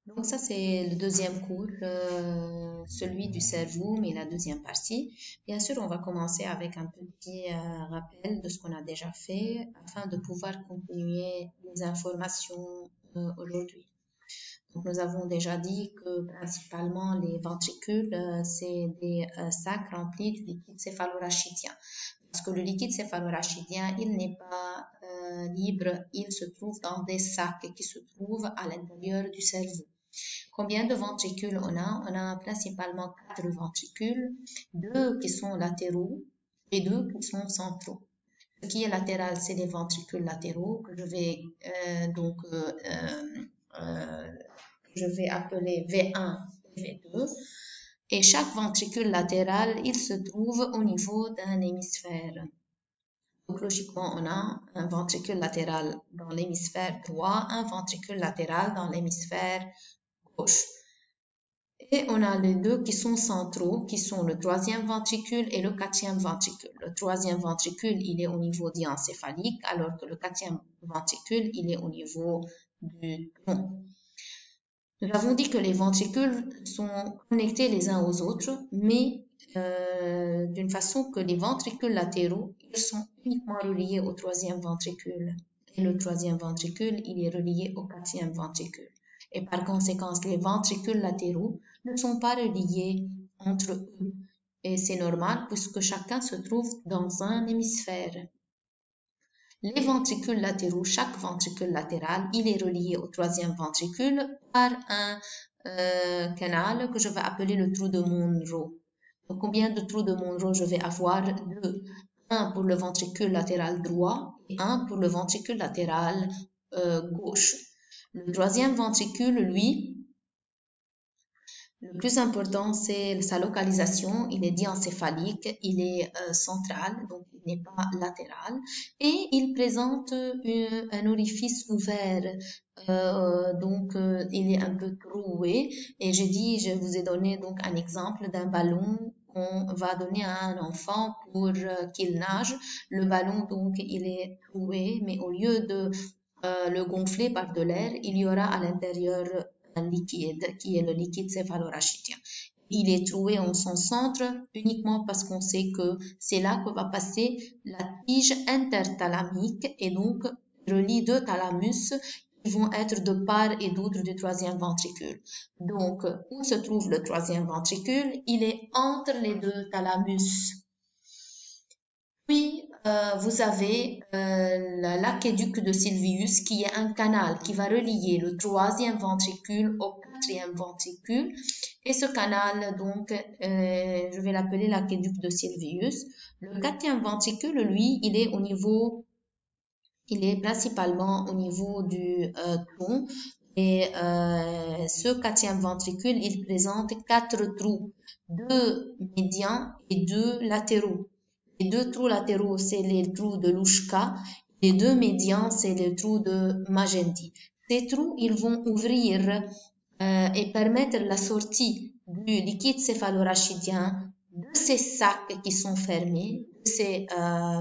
Donc ça, c'est le deuxième cours, celui du cerveau, mais la deuxième partie. Bien sûr, on va commencer avec un petit rappel de ce qu'on a déjà fait afin de pouvoir continuer les informations aujourd'hui. Donc, nous avons déjà dit que principalement les ventricules, c'est des sacs remplis du liquide céphalorachidien. Parce que le liquide céphalorachidien, il n'est pas libre, il se trouve dans des sacs qui se trouvent à l'intérieur du cerveau. Combien de ventricules on a? On a principalement 4 ventricules, 2 qui sont latéraux et 2 qui sont centraux. Ce qui est latéral, c'est les ventricules latéraux que je vais appeler V1 et V2. Et chaque ventricule latéral, il se trouve au niveau d'un hémisphère. Donc, logiquement, on a un ventricule latéral dans l'hémisphère droit, un ventricule latéral dans l'hémisphère gauche. Et on a les deux qui sont centraux, qui sont le troisième ventricule et le quatrième ventricule. Le troisième ventricule, il est au niveau diencéphalique, alors que le quatrième ventricule, il est au niveau du tronc. Nous avons dit que les ventricules sont connectés les uns aux autres, mais d'une façon que les ventricules latéraux, ils sont uniquement reliés au troisième ventricule. Et le troisième ventricule, il est relié au quatrième ventricule. Et par conséquent, les ventricules latéraux ne sont pas reliés entre eux. Et c'est normal puisque chacun se trouve dans un hémisphère. Les ventricules latéraux, chaque ventricule latéral, il est relié au troisième ventricule par un canal que je vais appeler le trou de Monro. Donc, combien de trous de Monro je vais avoir? Deux. Un pour le ventricule latéral droit et un pour le ventricule latéral gauche. Le troisième ventricule, lui, le plus important, c'est sa localisation. Il est diencéphalique, il est central, donc il n'est pas latéral. Et il présente un orifice ouvert, il est un peu troué. Et je vous ai donné donc un exemple d'un ballon qu'on va donner à un enfant pour qu'il nage. Le ballon, donc, il est troué, mais au lieu de le gonfler par de l'air, il y aura à l'intérieur un liquide qui est le liquide céphalorachidien. Il est trouvé en son centre uniquement parce qu'on sait que c'est là que va passer la tige interthalamique et donc relie deux thalamus qui vont être de part et d'autre du troisième ventricule. Donc, où se trouve le troisième ventricule? Il est entre les deux thalamus. Puis, vous avez l'aqueduc de Sylvius qui est un canal qui va relier le troisième ventricule au quatrième ventricule. Et ce canal, donc, je vais l'appeler l'aqueduc de Sylvius. Le quatrième ventricule, lui, il est principalement au niveau du tronc. Et ce quatrième ventricule, il présente 4 trous, 2 médians et 2 latéraux. Les 2 trous latéraux, c'est les trous de Louchka. Les 2 médians, c'est les trous de Magendie. Ces trous, ils vont ouvrir et permettre la sortie du liquide céphalorachidien de ces sacs qui sont fermés, de ces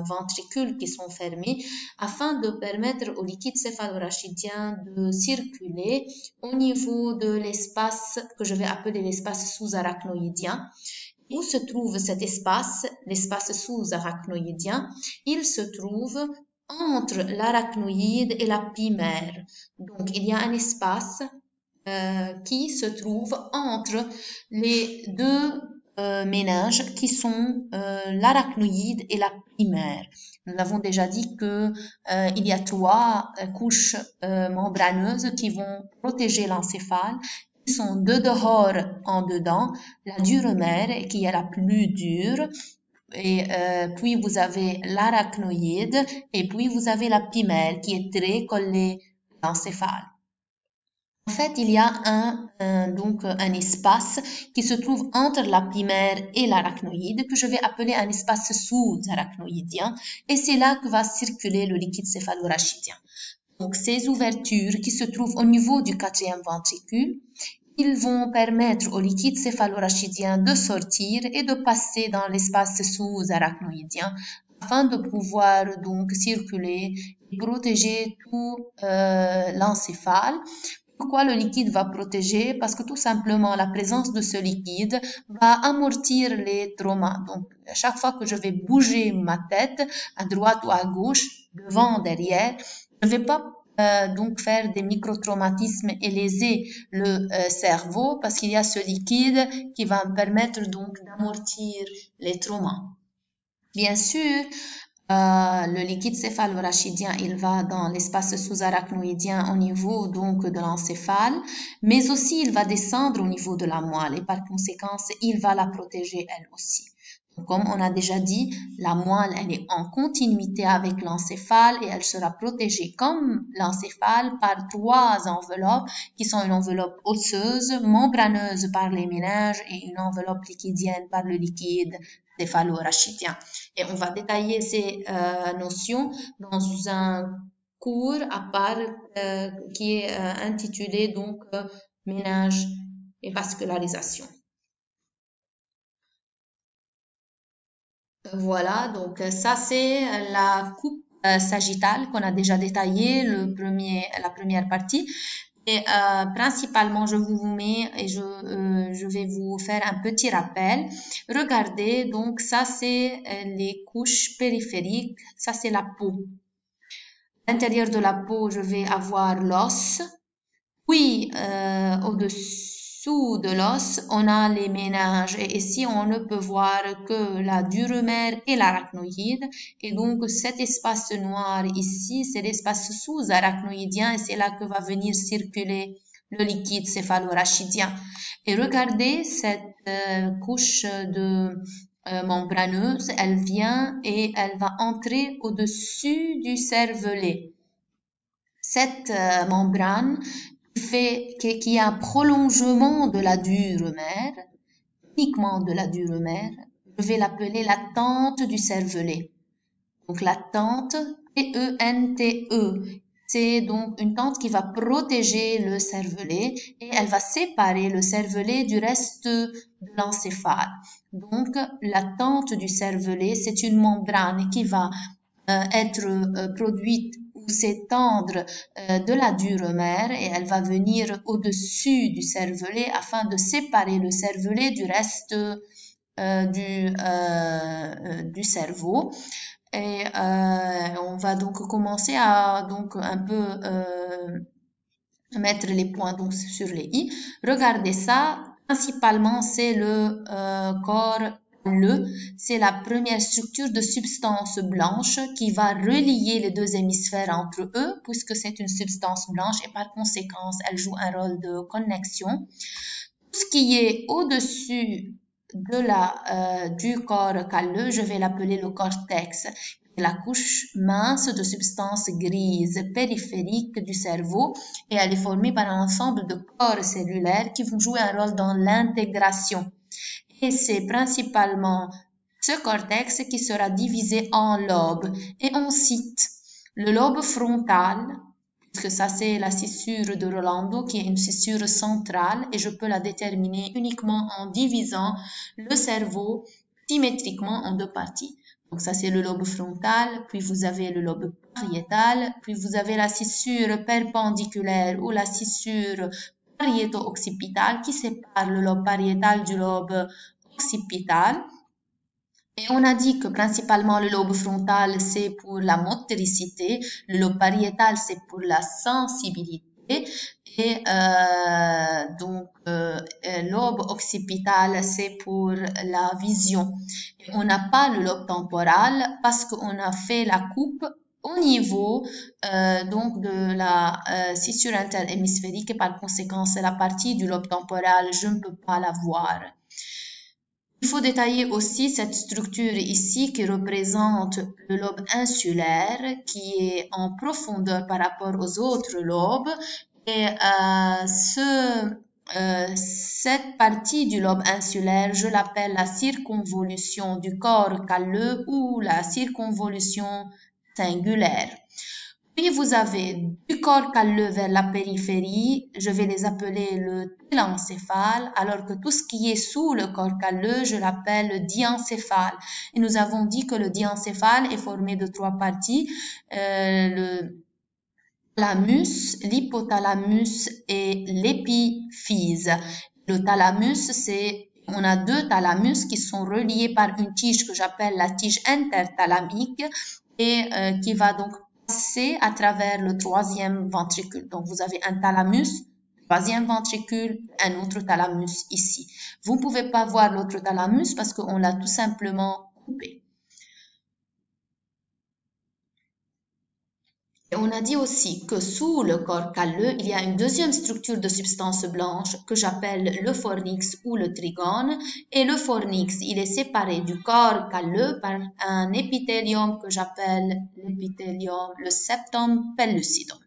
ventricules qui sont fermés, afin de permettre au liquide céphalorachidien de circuler au niveau de l'espace que je vais appeler l'espace sous-arachnoïdien. Où se trouve cet espace, l'espace sous-arachnoïdien? Il se trouve entre l'arachnoïde et la pimère. Donc, il y a un espace qui se trouve entre les deux méninges qui sont l'arachnoïde et la pimère. Nous avons déjà dit que il y a 3 couches membraneuses qui vont protéger l'encéphale. Ils sont de dehors en dedans, la duromère qui est la plus dure, et puis vous avez l'arachnoïde, et puis vous avez la pimère qui est très collée à l'encéphale. En fait, il y a un espace qui se trouve entre la pimère et l'arachnoïde que je vais appeler un espace sous-arachnoïdien, et c'est là que va circuler le liquide céphalorachidien. Donc, ces ouvertures qui se trouvent au niveau du quatrième ventricule, ils vont permettre au liquide céphalorachidien de sortir et de passer dans l'espace sous-arachnoïdien afin de pouvoir donc circuler et protéger tout l'encéphale. Pourquoi le liquide va protéger? Parce que tout simplement, la présence de ce liquide va amortir les traumas. Donc, à chaque fois que je vais bouger ma tête, à droite ou à gauche, devant, derrière, je ne vais pas donc faire des micro-traumatismes et léser le cerveau parce qu'il y a ce liquide qui va me permettre donc d'amortir les traumas. Bien sûr, le liquide céphalo-rachidien, il va dans l'espace sous-arachnoïdien au niveau donc de l'encéphale, mais aussi il va descendre au niveau de la moelle et par conséquent, il va la protéger elle aussi. Donc, comme on a déjà dit, la moelle, elle est en continuité avec l'encéphale et elle sera protégée comme l'encéphale par trois enveloppes qui sont une enveloppe osseuse, membraneuse par les méninges et une enveloppe liquidienne par le liquide céphalo-rachidien. Et on va détailler ces notions dans un cours à part qui est intitulé donc méninges et vascularisation. Voilà, donc ça c'est la coupe sagittale qu'on a déjà détaillé la première partie. Et principalement, je vous mets et je vais vous faire un petit rappel. Regardez, donc ça c'est les couches périphériques, ça c'est la peau. À l'intérieur de la peau, je vais avoir l'os. Puis au-dessous de l'os, on a les méninges. Et ici, on ne peut voir que la duromère et l'arachnoïde. Et donc, cet espace noir ici, c'est l'espace sous-arachnoïdien et c'est là que va venir circuler le liquide céphalo-rachidien. Et regardez cette couche de membraneuse, elle vient et elle va entrer au-dessus du cervelet. Cette membrane qui est un prolongement de la duromère, uniquement de la duromère, je vais l'appeler la tente du cervelet. Donc la tente, T-E-N-T-E, c'est donc une tente qui va protéger le cervelet et elle va séparer le cervelet du reste de l'encéphale. Donc la tente du cervelet, c'est une membrane qui va être produite ou s'étendre de la duromère et elle va venir au-dessus du cervelet afin de séparer le cervelet du reste du cerveau. Et on va donc commencer à donc un peu mettre les points donc sur les i. Regardez ça, principalement c'est le corps. C'est la première structure de substance blanche qui va relier les deux hémisphères entre eux, puisque c'est une substance blanche et par conséquent, elle joue un rôle de connexion. Tout ce qui est au-dessus du corps calleux, je vais l'appeler le cortex. La couche mince de substance grise périphérique du cerveau et elle est formée par un ensemble de corps cellulaires qui vont jouer un rôle dans l'intégration. Et c'est principalement ce cortex qui sera divisé en lobes. Et on cite le lobe frontal, puisque ça c'est la scissure de Rolando qui est une scissure centrale et je peux la déterminer uniquement en divisant le cerveau symétriquement en deux parties. Donc ça c'est le lobe frontal, puis vous avez le lobe pariétal, puis vous avez la scissure perpendiculaire ou la scissure pariéto-occipitale qui sépare le lobe pariétal du lobe occipital. Et on a dit que principalement le lobe frontal c'est pour la motricité, le lobe pariétal c'est pour la sensibilité et lobe occipital c'est pour la vision. Et on n'a pas le lobe temporal parce qu'on a fait la coupe au niveau donc de la scissure interhémisphérique et par conséquent c'est la partie du lobe temporal, je ne peux pas la voir. Il faut détailler aussi cette structure ici qui représente le lobe insulaire qui est en profondeur par rapport aux autres lobes et cette partie du lobe insulaire, je l'appelle la circonvolution du corps calleux ou la circonvolution singulaire. Puis vous avez du corps calleux vers la périphérie, je vais les appeler le télencéphale, alors que tout ce qui est sous le corps calleux, je l'appelle le diencéphale. Et nous avons dit que le diencéphale est formé de trois parties, thalamus, l'hypothalamus et l'épiphyse. Le thalamus, on a deux thalamus qui sont reliés par une tige que j'appelle la tige interthalamique et qui va donc passer à travers le troisième ventricule. Donc, vous avez un thalamus, troisième ventricule, un autre thalamus ici. Vous ne pouvez pas voir l'autre thalamus parce qu'on l'a tout simplement coupé. Et on a dit aussi que sous le corps calleux, il y a une deuxième structure de substance blanche que j'appelle le fornix ou le trigone. Et le fornix, il est séparé du corps calleux par un épithélium que j'appelle l'épithélium, le septum pellucidum.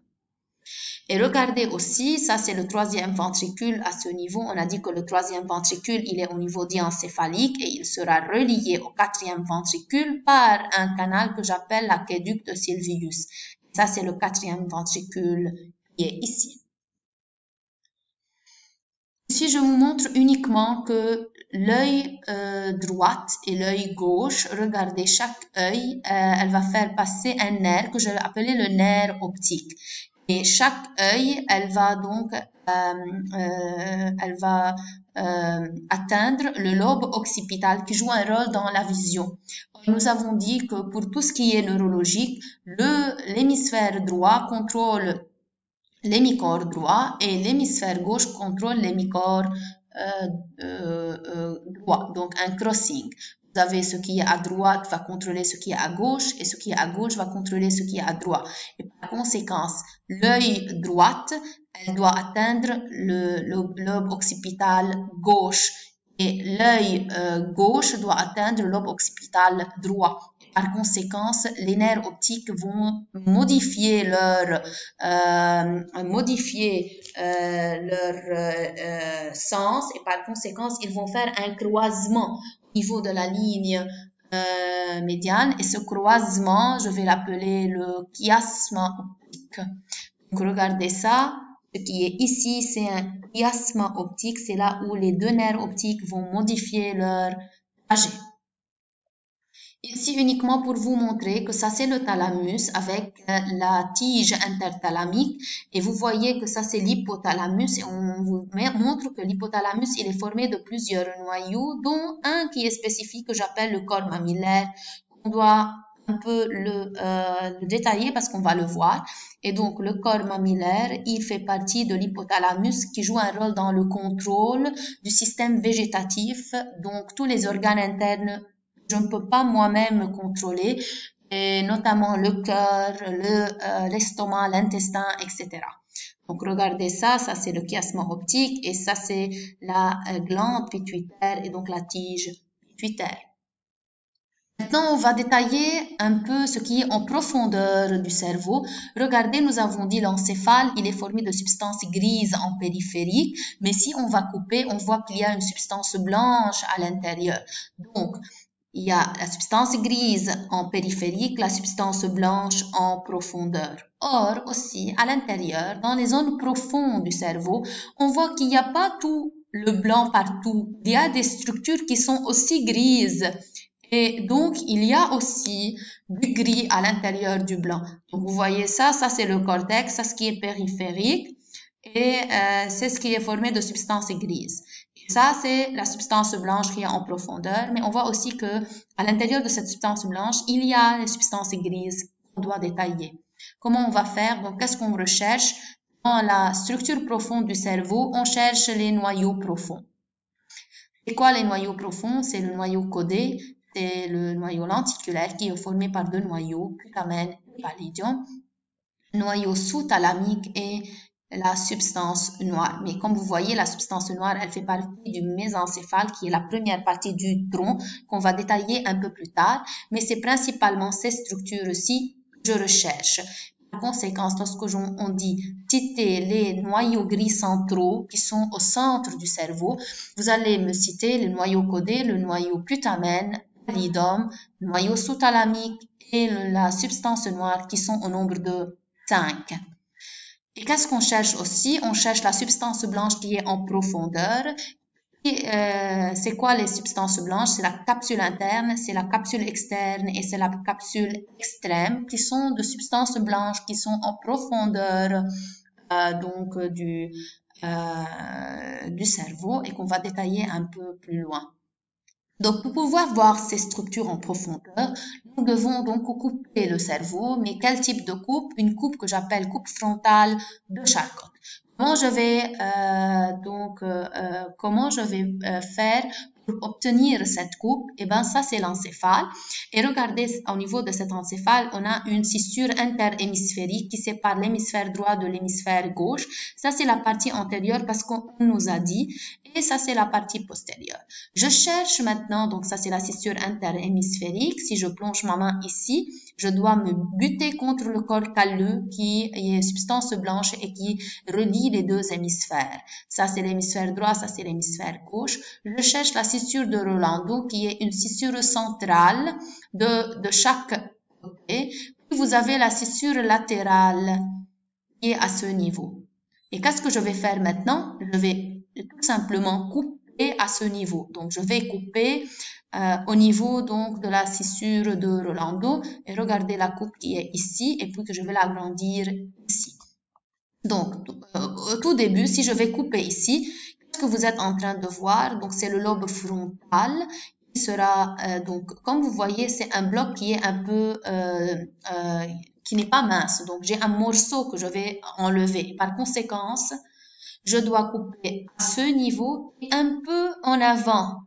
Et regardez aussi, ça c'est le troisième ventricule à ce niveau. On a dit que le troisième ventricule, il est au niveau diencéphalique et il sera relié au quatrième ventricule par un canal que j'appelle l'aqueduc de Sylvius. Ça, c'est le quatrième ventricule qui est ici. Ici, je vous montre uniquement que l'œil droite et l'œil gauche, regardez chaque œil, elle va faire passer un nerf que je vais appeler le nerf optique. Et chaque œil, elle va donc atteindre le lobe occipital qui joue un rôle dans la vision. Nous avons dit que pour tout ce qui est neurologique, l'hémisphère droit contrôle l'hémicorps droit et l'hémisphère gauche contrôle l'hémicorps droit, donc un crossing. Vous avez ce qui est à droite va contrôler ce qui est à gauche et ce qui est à gauche va contrôler ce qui est à droite. Et par conséquence, l'œil droite, elle doit atteindre le lobe occipital gauche et l'œil gauche doit atteindre le lobe occipital droit. Par conséquent, les nerfs optiques vont modifier leur sens et par conséquent, ils vont faire un croisement au niveau de la ligne médiane et ce croisement, je vais l'appeler le chiasme optique. Donc, regardez ça. Ce qui est ici, c'est un chiasme optique. C'est là où les deux nerfs optiques vont modifier leur trajet. Ici, uniquement pour vous montrer que ça, c'est le thalamus avec la tige interthalamique. Et vous voyez que ça, c'est l'hypothalamus. Et on vous montre que l'hypothalamus, il est formé de plusieurs noyaux, dont un qui est spécifique que j'appelle le corps mammillaire. On doit un peu le détailler parce qu'on va le voir. Et donc, le corps mammillaire, il fait partie de l'hypothalamus qui joue un rôle dans le contrôle du système végétatif, donc tous les organes internes. Je ne peux pas moi-même contrôler, et notamment le cœur, l'estomac, l'intestin, etc. Donc, regardez ça, ça c'est le chiasme optique et ça c'est la glande pituitaire et donc la tige pituitaire. Maintenant, on va détailler un peu ce qui est en profondeur du cerveau. Regardez, nous avons dit l'encéphale, il est formé de substances grises en périphérie, mais si on va couper, on voit qu'il y a une substance blanche à l'intérieur. Donc, il y a la substance grise en périphérique, la substance blanche en profondeur. Or, aussi, à l'intérieur, dans les zones profondes du cerveau, on voit qu'il n'y a pas tout le blanc partout. Il y a des structures qui sont aussi grises. Et donc, il y a aussi du gris à l'intérieur du blanc. Donc, vous voyez ça, ça c'est le cortex, ça ce qui est périphérique. Et c'est ce qui est formé de substances grises. Ça, c'est la substance blanche qui est en profondeur, mais on voit aussi que à l'intérieur de cette substance blanche, il y a les substances grises qu'on doit détailler. Comment on va faire? Donc, qu'est-ce qu'on recherche? Dans la structure profonde du cerveau, on cherche les noyaux profonds. C'est quoi les noyaux profonds? C'est le noyau caudé, c'est le noyau lenticulaire qui est formé par deux noyaux, putamen et pallidum, noyau sous-thalamique et la substance noire. Mais comme vous voyez, la substance noire, elle fait partie du mésencéphale qui est la première partie du tronc qu'on va détailler un peu plus tard. Mais c'est principalement ces structures-ci que je recherche. Par conséquent, lorsque on dit citer les noyaux gris centraux qui sont au centre du cerveau, vous allez me citer le noyau caudé, le noyau putamen, pallidum, le noyau sous-thalamique et la substance noire qui sont au nombre de 5. Et qu'est-ce qu'on cherche aussi? On cherche la substance blanche qui est en profondeur, C'est quoi les substances blanches? C'est la capsule interne, c'est la capsule externe et c'est la capsule extrême qui sont de substances blanches qui sont en profondeur du cerveau et qu'on va détailler un peu plus loin. Donc, pour pouvoir voir ces structures en profondeur, nous devons donc couper le cerveau. Mais quel type de coupe? Une coupe que j'appelle coupe frontale de Charcot. Comment je vais faire pour obtenir cette coupe? Eh ben, ça c'est l'encéphale. Et regardez, au niveau de cet encéphale, on a une scissure interhémisphérique qui sépare l'hémisphère droit de l'hémisphère gauche. Ça c'est la partie antérieure parce qu'on nous a dit. Et ça c'est la partie postérieure. Je cherche maintenant, donc ça c'est la scissure interhémisphérique. Si je plonge ma main ici, je dois me buter contre le corps calleux qui est substance blanche et qui relie les deux hémisphères. Ça c'est l'hémisphère droit, ça c'est l'hémisphère gauche. Je cherche la scissure de Rolando qui est une scissure centrale de chaque côté. Puis vous avez la scissure latérale qui est à ce niveau. Et qu'est-ce que je vais faire maintenant? Je vais tout simplement couper à ce niveau. Donc, je vais couper au niveau donc de la scissure de Rolando et regardez la coupe qui est ici et puis que je vais l'agrandir ici. Donc, au tout début, si je vais couper ici, qu'est-ce que vous êtes en train de voir? Donc, c'est le lobe frontal qui sera, donc, comme vous voyez, c'est un bloc qui est un peu, qui n'est pas mince. Donc, j'ai un morceau que je vais enlever. Par conséquence, je dois couper à ce niveau et un peu en avant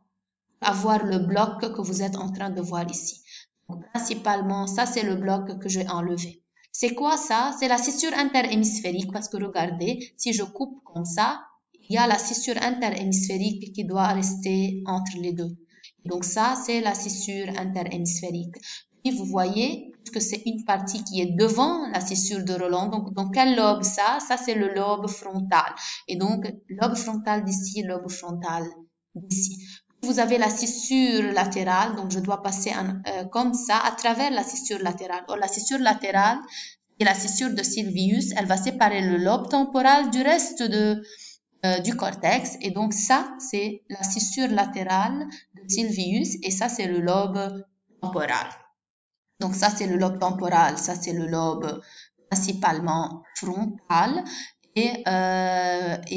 pour avoir le bloc que vous êtes en train de voir ici. Donc, principalement, ça c'est le bloc que j'ai enlevé. C'est quoi ça? C'est la scissure interhémisphérique parce que regardez, si je coupe comme ça, il y a la scissure interhémisphérique qui doit rester entre les deux. Donc ça, c'est la scissure interhémisphérique. Puis vous voyez que c'est une partie qui est devant la scissure de Rolando. Donc quel lobe ça? Ça c'est le lobe frontal. Et donc lobe frontal d'ici, lobe frontal d'ici. Vous avez la scissure latérale, donc je dois passer comme ça à travers la scissure latérale. Or la scissure latérale et la scissure de Sylvius, elle va séparer le lobe temporal du reste du cortex. Et donc ça, c'est la scissure latérale de Sylvius et ça, c'est le lobe temporal. Donc ça, c'est le lobe temporal, ça, c'est le lobe principalement frontal. Et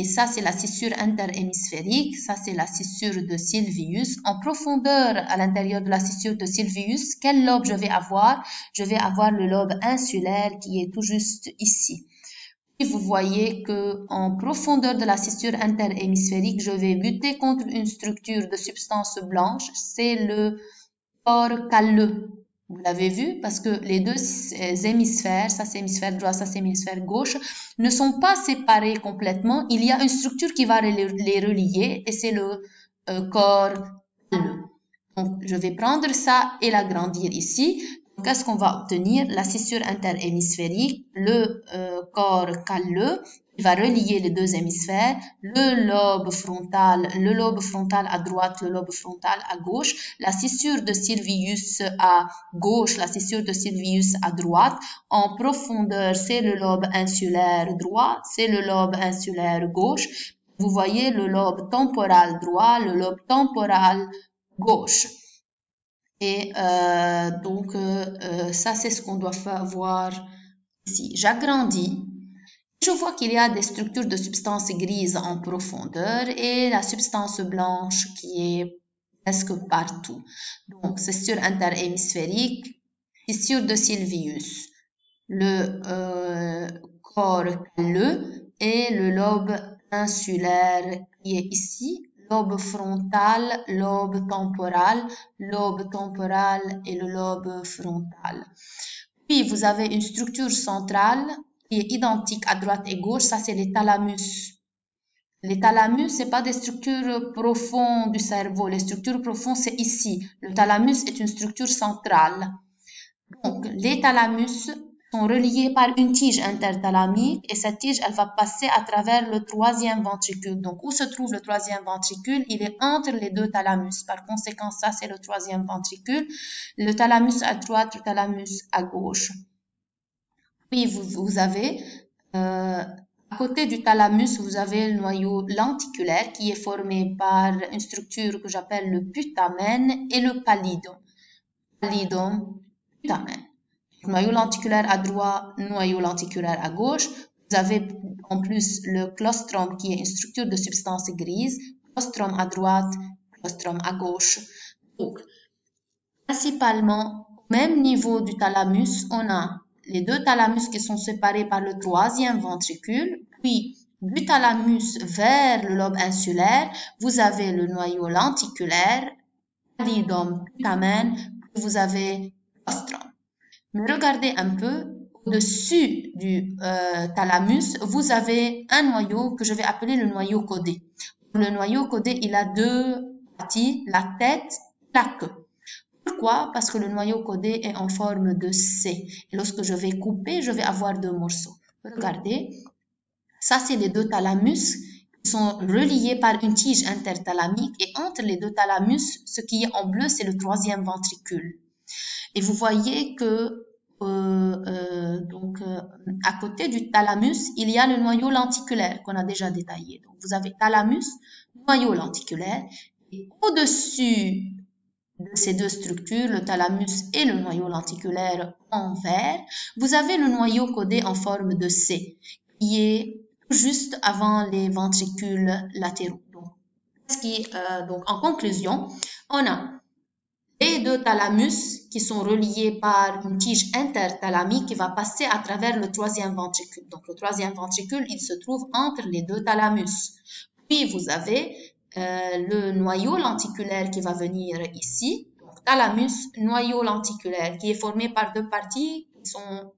ça, c'est la scissure interhémisphérique. Ça, c'est la scissure de Sylvius. En profondeur, à l'intérieur de la scissure de Sylvius, quel lobe je vais avoir? Je vais avoir le lobe insulaire qui est tout juste ici. Et vous voyez que en profondeur de la scissure interhémisphérique, je vais buter contre une structure de substance blanche. C'est le corps calleux. Vous l'avez vu parce que les deux hémisphères, ça c'est hémisphère droit, ça c'est hémisphère gauche, ne sont pas séparés complètement. Il y a une structure qui va les relier et c'est le corps calleux. Donc, je vais prendre ça et l'agrandir ici. Qu'est-ce qu'on va obtenir? La scissure interhémisphérique, le corps calleux, il va relier les deux hémisphères, le lobe frontal à droite, le lobe frontal à gauche, la scissure de Sylvius à gauche, la scissure de Sylvius à droite. En profondeur, c'est le lobe insulaire droit, c'est le lobe insulaire gauche. Vous voyez le lobe temporal droit, le lobe temporal gauche. Et ça, c'est ce qu'on doit voir ici. J'agrandis. Je vois qu'il y a des structures de substances grises en profondeur et la substance blanche qui est presque partout. Donc, scissure interhémisphérique, scissure de Sylvius, le corps calleux et le lobe insulaire qui est ici. Lobe frontal, lobe temporal et le lobe frontal. Puis, vous avez une structure centrale qui est identique à droite et gauche. Ça, c'est les thalamus. Les thalamus, c'est pas des structures profondes du cerveau. Les structures profondes, c'est ici. Le thalamus est une structure centrale. Donc, les thalamus sont reliés par une tige interthalamique et cette tige, elle va passer à travers le troisième ventricule. Donc, où se trouve le troisième ventricule? Il est entre les deux thalamus. Par conséquent, ça, c'est le troisième ventricule. Le thalamus à droite, le thalamus à gauche. Puis, vous avez, à À côté du thalamus, vous avez le noyau lenticulaire qui est formé par une structure que j'appelle le putamen et le pallidum. Pallidum, putamen. Noyau lenticulaire à droite, noyau lenticulaire à gauche. Vous avez en plus le claustrum qui est une structure de substance grise. Claustrum à droite, claustrum à gauche. Donc, principalement, au même niveau du thalamus, on a les deux thalamus qui sont séparés par le troisième ventricule, puis du thalamus vers le lobe insulaire, vous avez le noyau lenticulaire, pallidum, putamen, puis vous avez claustrum. Mais regardez un peu, au-dessus du thalamus, vous avez un noyau que je vais appeler le noyau caudé. Le noyau caudé, il a deux parties, la tête et la queue. Pourquoi? Parce que le noyau caudé est en forme de C. Et lorsque je vais couper, je vais avoir deux morceaux. Regardez, ça c'est les deux thalamus qui sont reliés par une tige interthalamique. Et entre les deux thalamus, ce qui est en bleu, c'est le troisième ventricule. Et vous voyez que à côté du thalamus, il y a le noyau lenticulaire qu'on a déjà détaillé. Donc, vous avez thalamus, noyau lenticulaire. Et au-dessus de ces deux structures, le thalamus et le noyau lenticulaire en vert, vous avez le noyau caudé en forme de C, qui est juste avant les ventricules latéraux. Donc, en conclusion, on a les deux thalamus qui sont reliés par une tige interthalamique qui va passer à travers le troisième ventricule. Donc, le troisième ventricule, il se trouve entre les deux thalamus. Puis, vous avez le noyau lenticulaire qui va venir ici. Donc, thalamus, noyau lenticulaire, qui est formé par deux parties qui sont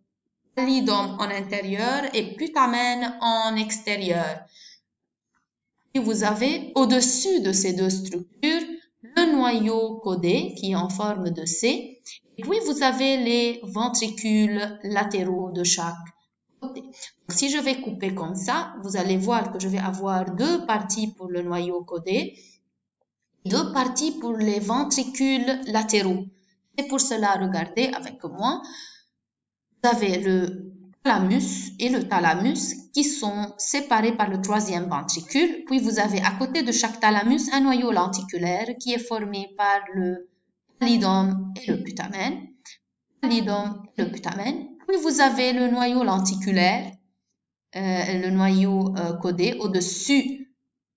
pallidum en intérieur et putamen en extérieur. Puis, vous avez au-dessus de ces deux structures le noyau caudé qui est en forme de C. Et puis, vous avez les ventricules latéraux de chaque côté. Donc, si je vais couper comme ça, vous allez voir que je vais avoir deux parties pour le noyau caudé, deux parties pour les ventricules latéraux. C'est pour cela, regardez avec moi, vous avez le thalamus et le thalamus qui sont séparés par le troisième ventricule. Puis vous avez à côté de chaque thalamus un noyau lenticulaire qui est formé par le pallidum et le putamen. Pallidum et le putamen. Puis vous avez le noyau lenticulaire, le noyau caudé au-dessus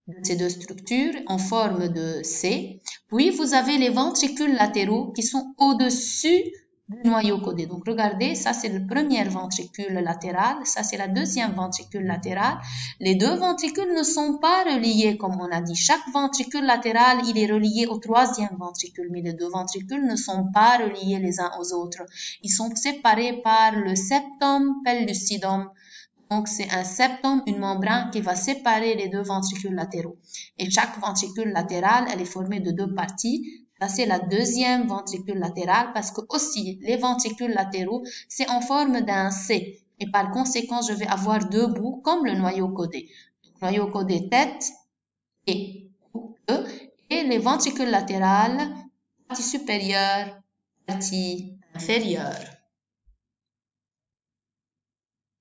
de ces deux structures en forme de C. Puis vous avez les ventricules latéraux qui sont au-dessus du noyau caudé. Donc, regardez, ça c'est le premier ventricule latéral, ça c'est la deuxième ventricule latérale. Les deux ventricules ne sont pas reliés comme on a dit. Chaque ventricule latéral, il est relié au troisième ventricule, mais les deux ventricules ne sont pas reliés les uns aux autres. Ils sont séparés par le septum pellucidum. Donc, c'est un septum, une membrane qui va séparer les deux ventricules latéraux. Et chaque ventricule latéral, elle est formée de deux parties. Ça, c'est la deuxième ventricule latérale parce que aussi, les ventricules latéraux, c'est en forme d'un C. Et par conséquent, je vais avoir deux bouts comme le noyau caudé. Donc, noyau caudé tête et queue. Et les ventricules latérales, partie supérieure, partie inférieure.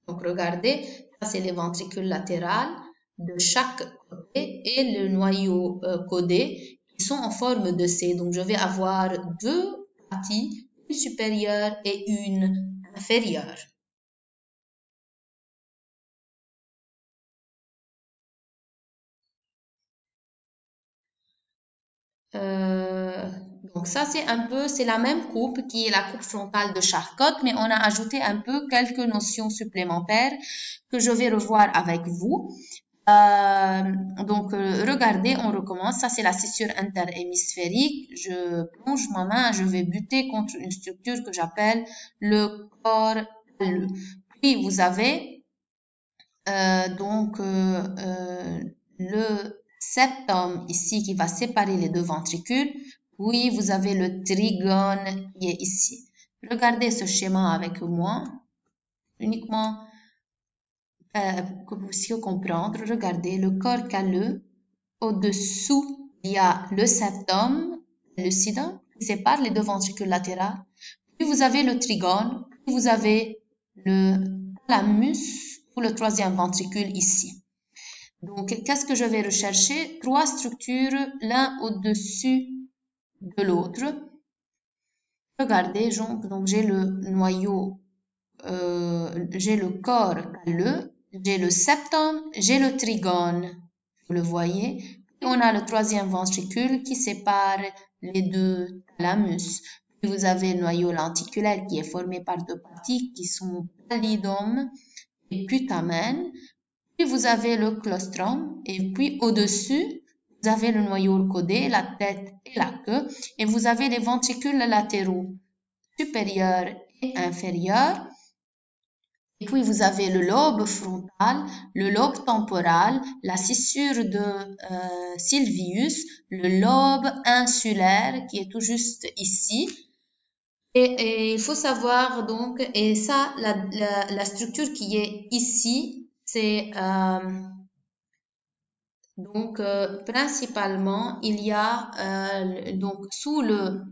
Donc, regardez, ça c'est les ventricules latérales de chaque côté et le noyau caudé qui sont en forme de C. Donc, je vais avoir deux parties, une supérieure et une inférieure. Donc ça c'est la même coupe qui est la coupe frontale de Charcot, mais on a ajouté un peu quelques notions supplémentaires que je vais revoir avec vous. Regardez, on recommence. Ça c'est la scissure interhémisphérique. Je plonge ma main, je vais buter contre une structure que j'appelle le corps calleux. Puis vous avez le septum ici qui va séparer les deux ventricules. Puis vous avez le trigone qui est ici. Regardez ce schéma avec moi. Uniquement que vous puissiez comprendre. Regardez le corps calleux. Au-dessous, il y a le septum lucidum qui sépare les deux ventricules latérales. Puis vous avez le trigone. Puis vous avez le thalamus ou le troisième ventricule ici. Donc, qu'est-ce que je vais rechercher? 3 structures, l'un au-dessus de l'autre. Regardez, donc j'ai le noyau, j'ai le corps calleux, j'ai le septum, j'ai le trigone. Vous le voyez? Et on a le troisième ventricule qui sépare les deux thalamus. Puis vous avez le noyau lenticulaire qui est formé par 2 parties qui sont pallidum et putamen. Puis vous avez le claustrum et puis au-dessus, vous avez le noyau codé, la tête et la queue. Et vous avez les ventricules latéraux supérieurs et inférieurs. Et puis, vous avez le lobe frontal, le lobe temporal, la scissure de Sylvius, le lobe insulaire qui est tout juste ici. Et il faut savoir donc, et ça, la structure qui est ici, c'est donc principalement, il y a donc sous le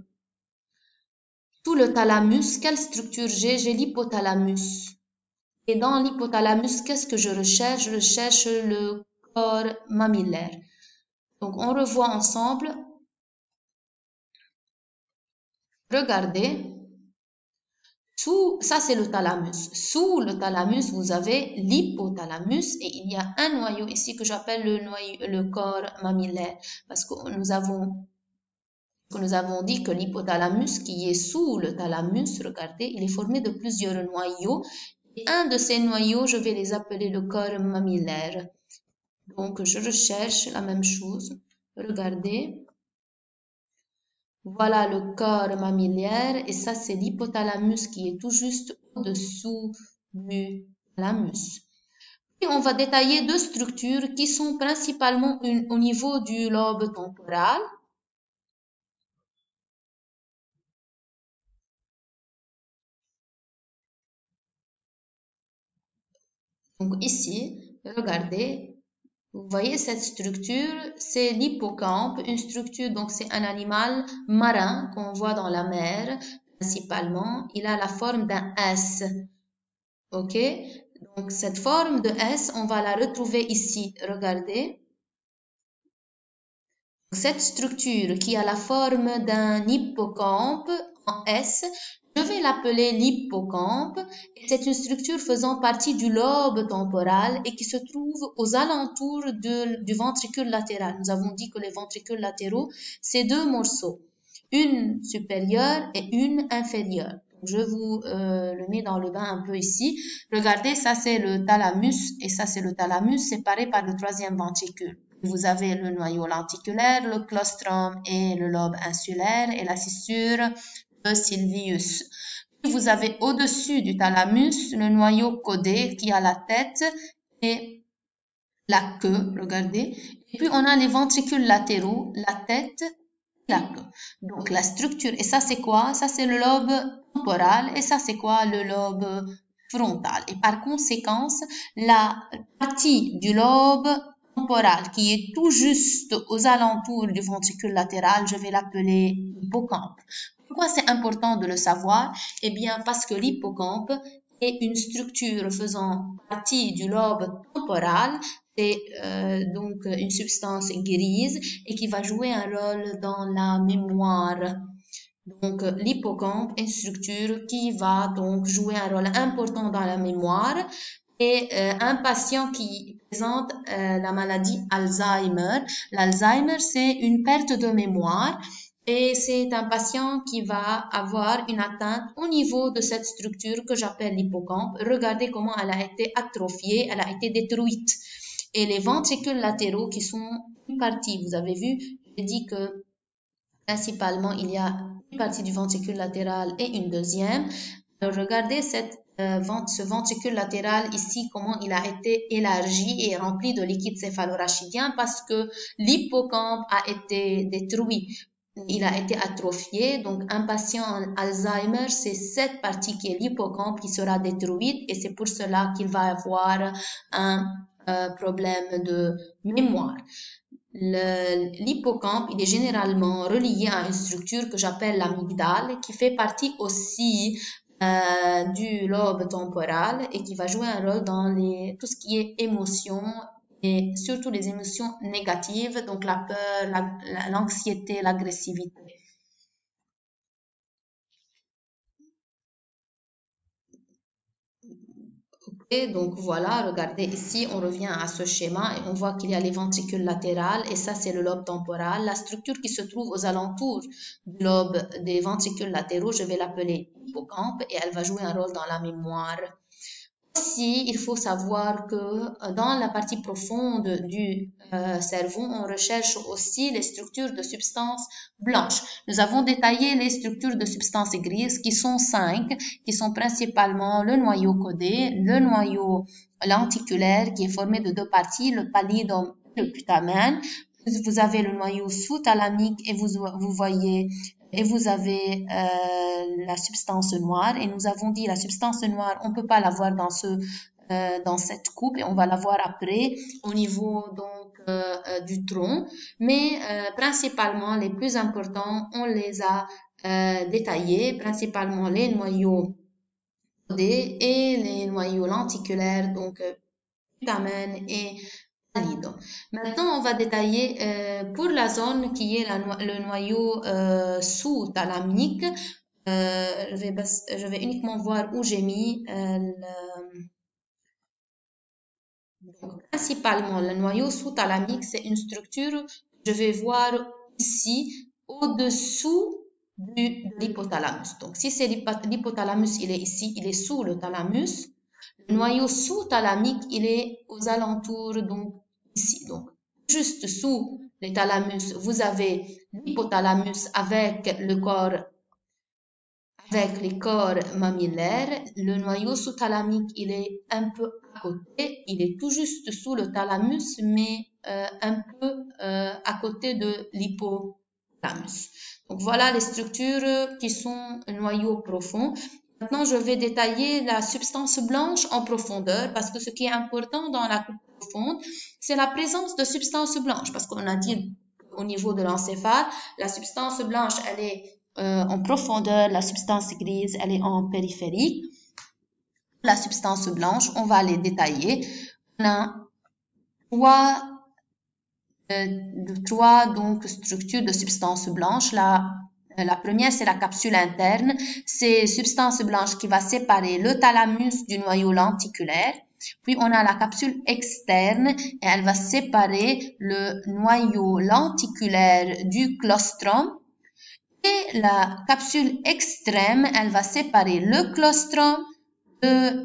thalamus, quelle structure j'ai? J'ai l'hypothalamus. Et dans l'hypothalamus, qu'est-ce que je recherche? Je recherche le corps mammillaire. Donc, on revoit ensemble. Regardez. Ça c'est le thalamus. Sous le thalamus, vous avez l'hypothalamus et il y a un noyau ici que j'appelle le corps mammillaire. Parce que nous avons dit que l'hypothalamus qui est sous le thalamus, regardez, il est formé de plusieurs noyaux. Et un de ces noyaux, je vais les appeler le corps mammillaire. Donc, je recherche la même chose. Regardez. Voilà le corps mammillaire et ça, c'est l'hypothalamus qui est tout juste au-dessous du thalamus. Et on va détailler 2 structures qui sont principalement au niveau du lobe temporal. Donc ici, regardez, vous voyez cette structure, c'est l'hippocampe, une structure, donc c'est un animal marin qu'on voit dans la mer, principalement. Il a la forme d'un S, ok? Donc cette forme de S, on va la retrouver ici, regardez. Cette structure qui a la forme d'un hippocampe en S, je vais l'appeler l'hippocampe. C'est une structure faisant partie du lobe temporal et qui se trouve aux alentours du ventricule latéral. Nous avons dit que les ventricules latéraux, c'est 2 morceaux, une supérieure et une inférieure. Je vous le mets dans le bain un peu ici. Regardez, ça c'est le thalamus et ça c'est le thalamus séparé par le 3e ventricule. Vous avez le noyau lenticulaire, le claustrum et le lobe insulaire et la scissure de Sylvius. Puis vous avez au-dessus du thalamus le noyau codé qui a la tête et la queue, regardez. Et puis on a les ventricules latéraux, la tête et la queue. Donc la structure, et ça c'est quoi? Ça c'est le lobe temporal et ça c'est quoi? Le lobe frontal. Et par conséquent, la partie du lobe temporal qui est tout juste aux alentours du ventricule latéral, je vais l'appeler hippocampe. Pourquoi c'est important de le savoir? Eh bien, parce que l'hippocampe est une structure faisant partie du lobe temporal. C'est donc une substance grise et qui va jouer un rôle dans la mémoire. Donc, l'hippocampe est une structure qui va donc jouer un rôle important dans la mémoire. Et un patient qui présente la maladie Alzheimer. L'Alzheimer, c'est une perte de mémoire et c'est un patient qui va avoir une atteinte au niveau de cette structure que j'appelle l'hippocampe. Regardez comment elle a été atrophiée, elle a été détruite. Et les ventricules latéraux qui sont une partie, vous avez vu, j'ai dit que principalement il y a une partie du ventricule latéral et une deuxième. Alors, regardez ce ventricule latéral ici, comment il a été élargi et rempli de liquide céphalorachidien parce que l'hippocampe a été détruit. Il a été atrophié. Donc, un patient en Alzheimer, c'est cette partie qui est l'hippocampe qui sera détruite et c'est pour cela qu'il va avoir un problème de mémoire. L'hippocampe, il est généralement relié à une structure que j'appelle l'amygdale, qui fait partie aussi du lobe temporal et qui va jouer un rôle dans tout ce qui est émotion et surtout les émotions négatives, donc la peur, l'anxiété, l'agressivité. Et donc voilà, regardez ici, on revient à ce schéma et on voit qu'il y a les ventricules latérales et ça c'est le lobe temporal. La structure qui se trouve aux alentours du lobe des ventricules latéraux, je vais l'appeler hippocampe et elle va jouer un rôle dans la mémoire. Aussi, il faut savoir que dans la partie profonde du cerveau, on recherche aussi les structures de substances blanches. Nous avons détaillé les structures de substances grises qui sont 5, qui sont principalement le noyau codé, le noyau lenticulaire qui est formé de 2 parties, le pallidum et le putamen. Vous avez le noyau sous-thalamique et vous voyez et vous avez la substance noire et nous avons dit la substance noire on peut pas la voir dans cette coupe et on va la voir après au niveau donc du tronc, mais principalement les plus importants on les a détaillés, principalement les noyaux codés et les noyaux lenticulaires, donc putamen et valide. Maintenant, on va détailler pour la zone qui est le noyau sous-thalamique. Je vais uniquement voir où j'ai mis donc, principalement le noyau sous-thalamique, c'est une structure que je vais voir ici au-dessous de l'hypothalamus. Donc, si c'est l'hypothalamus, il est ici, il est sous le thalamus. Le noyau sous-thalamique, il est aux alentours, donc ici. Donc, juste sous le thalamus, vous avez l'hypothalamus avec le corps, avec les corps mammillaires. Le noyau sous-thalamique, il est un peu à côté. Il est tout juste sous le thalamus, mais un peu à côté de l'hypothalamus. Donc, voilà les structures qui sont noyaux profonds. Maintenant, je vais détailler la substance blanche en profondeur parce que ce qui est important dans la coupe profonde, c'est la présence de substances blanches parce qu'on a dit au niveau de l'encéphale, la substance blanche, elle est en profondeur, la substance grise, elle est en périphérie. La substance blanche, on va les détailler. On a trois donc, structures de substance blanche. La première, c'est la capsule interne. C'est substance blanche qui va séparer le thalamus du noyau lenticulaire. Puis, on a la capsule externe et elle va séparer le noyau lenticulaire du claustrum. Et la capsule extrême, elle va séparer le claustrum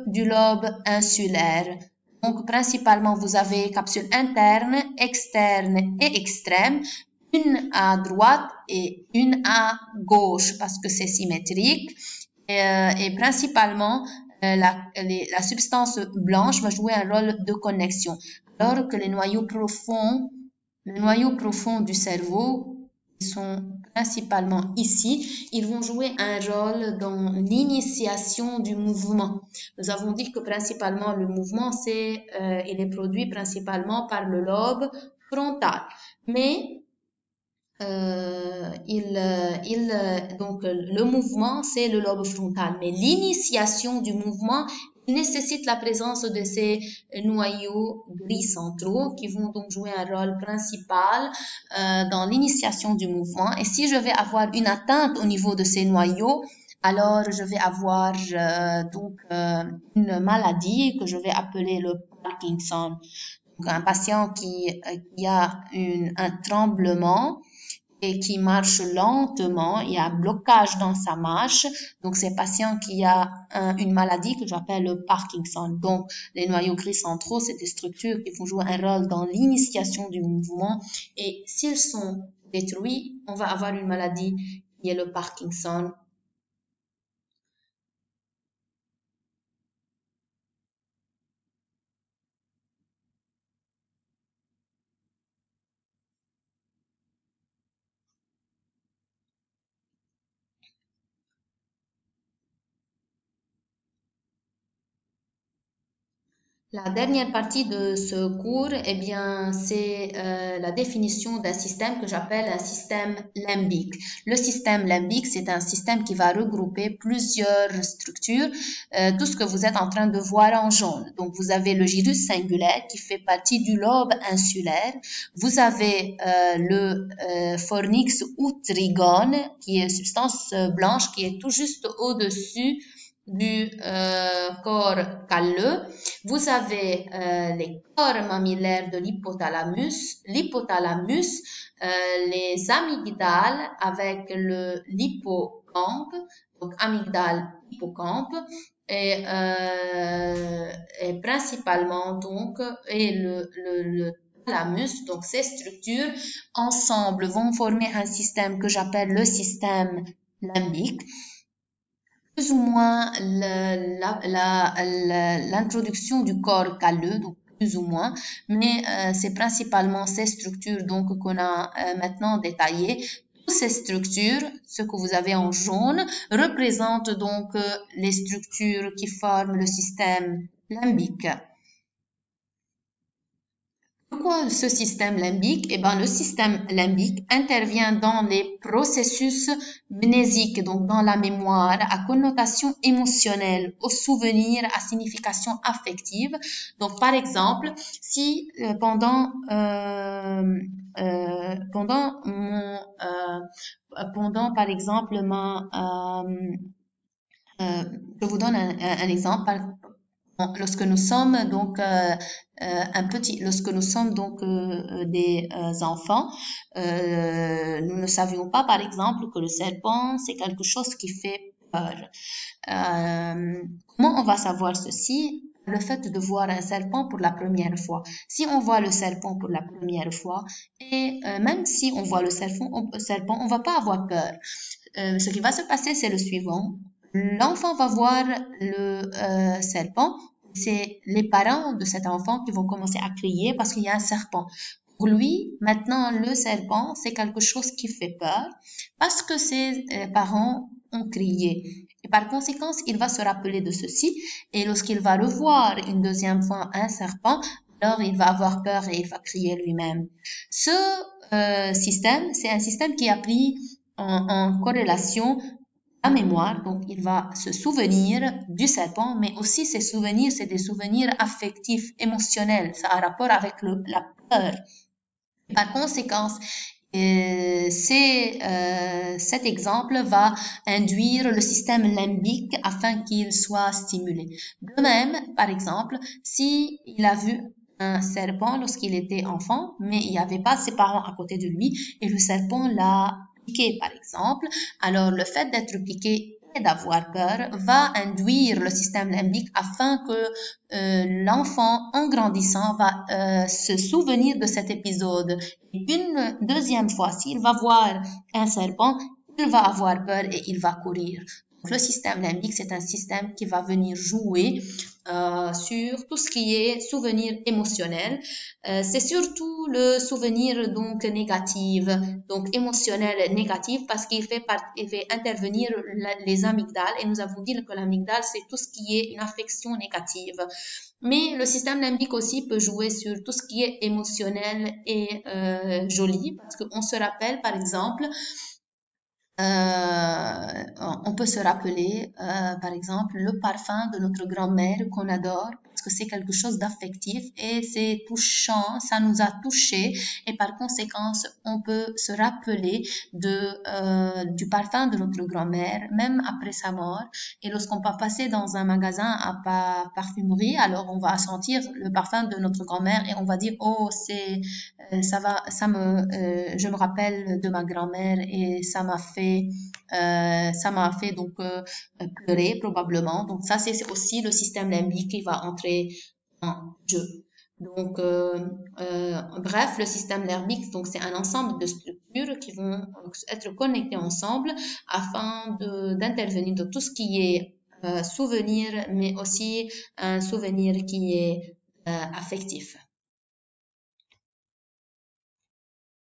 du lobe insulaire. Donc, principalement, vous avez capsule interne, externe et extrême, une à droite et une à gauche parce que c'est symétrique. Et principalement, la substance blanche va jouer un rôle de connexion, alors que le noyau profond du cerveau, ils sont principalement ici, ils vont jouer un rôle dans l'initiation du mouvement. Nous avons dit que principalement le mouvement, il est produit principalement par le lobe frontal. Mais donc le mouvement, c'est le lobe frontal. Mais l'initiation du mouvement nécessite la présence de ces noyaux gris centraux qui vont donc jouer un rôle principal dans l'initiation du mouvement. Et si je vais avoir une atteinte au niveau de ces noyaux, alors je vais avoir une maladie que je vais appeler le Parkinson. Donc, un patient qui a un tremblement et qui marche lentement, il y a un blocage dans sa marche. Donc, c'est un patient qui a une maladie que j'appelle le Parkinson. Donc, les noyaux gris centraux, c'est des structures qui vont jouer un rôle dans l'initiation du mouvement. Et s'ils sont détruits, on va avoir une maladie qui est le Parkinson. La dernière partie de ce cours, eh bien, c'est la définition d'un système que j'appelle un système limbique. Le système limbique, c'est un système qui va regrouper plusieurs structures, tout ce que vous êtes en train de voir en jaune. Donc, vous avez le gyrus singulaire qui fait partie du lobe insulaire. Vous avez le fornix ou trigone, qui est une substance blanche qui est tout juste au-dessus du corps calleux. Vous avez les corps mammillaires de l'hypothalamus, les amygdales avec l'hippocampe, donc amygdale, hippocampe, et principalement donc le thalamus. Donc ces structures ensemble vont former un système que j'appelle le système limbique. Plus ou moins l'introduction du corps calleux, donc plus ou moins, mais c'est principalement ces structures donc qu'on a maintenant détaillées. Toutes ces structures, ce que vous avez en jaune, représentent donc les structures qui forment le système limbique. Pourquoi ce système limbique? Eh bien, le système limbique intervient dans les processus mnésiques, donc dans la mémoire, à connotation émotionnelle, au souvenir, à signification affective. Donc, par exemple, si pendant par exemple, je vous donne un exemple. Lorsque nous sommes donc lorsque nous sommes donc des enfants, nous ne savions pas, par exemple, que le serpent c'est quelque chose qui fait peur. Comment on va savoir ceci? Le fait de voir un serpent pour la première fois. Si on voit le serpent pour la première fois, et même si on voit le serpent, on va pas avoir peur. Ce qui va se passer, c'est le suivant. L'enfant va voir le serpent. C'est les parents de cet enfant qui vont commencer à crier parce qu'il y a un serpent. Pour lui, maintenant, le serpent, c'est quelque chose qui fait peur parce que ses parents ont crié. Et par conséquent, il va se rappeler de ceci et lorsqu'il va revoir une deuxième fois un serpent, alors il va avoir peur et il va crier lui-même. Ce système, c'est un système qui a pris en corrélation la mémoire, donc il va se souvenir du serpent, mais aussi ces souvenirs, c'est des souvenirs affectifs, émotionnels, ça a un rapport avec la peur. Par conséquent, cet exemple va induire le système limbique afin qu'il soit stimulé. De même, par exemple, si il a vu un serpent lorsqu'il était enfant, mais il n'y avait pas ses parents à côté de lui et le serpent l'a piqué, par exemple, alors le fait d'être piqué et d'avoir peur va induire le système limbique afin que l'enfant, en grandissant, va se souvenir de cet épisode. Et une deuxième fois, s'il va voir un serpent, il va avoir peur et il va courir. Donc, le système limbique, c'est un système qui va venir jouer sur tout ce qui est souvenir émotionnel. C'est surtout le souvenir donc négatif, donc émotionnel négatif parce qu'il fait intervenir les amygdales et nous avons dit que l'amygdale c'est tout ce qui est une affection négative. Mais le système limbique aussi peut jouer sur tout ce qui est émotionnel et joli parce qu'on se rappelle par exemple on peut se rappeler, par exemple, le parfum de notre grand-mère qu'on adore parce que c'est quelque chose d'affectif et c'est touchant, ça nous a touchés et par conséquent, on peut se rappeler du parfum de notre grand-mère même après sa mort. Et lorsqu'on va passer dans un magasin à parfumerie, alors on va sentir le parfum de notre grand-mère et on va dire oh je me rappelle de ma grand-mère et ça m'a fait donc pleurer probablement. Donc ça c'est aussi le système limbique qui va entrer en jeu. Donc bref, le système limbique donc c'est un ensemble de structures qui vont être connectées ensemble afin d'intervenir dans tout ce qui est souvenir, mais aussi un souvenir qui est affectif.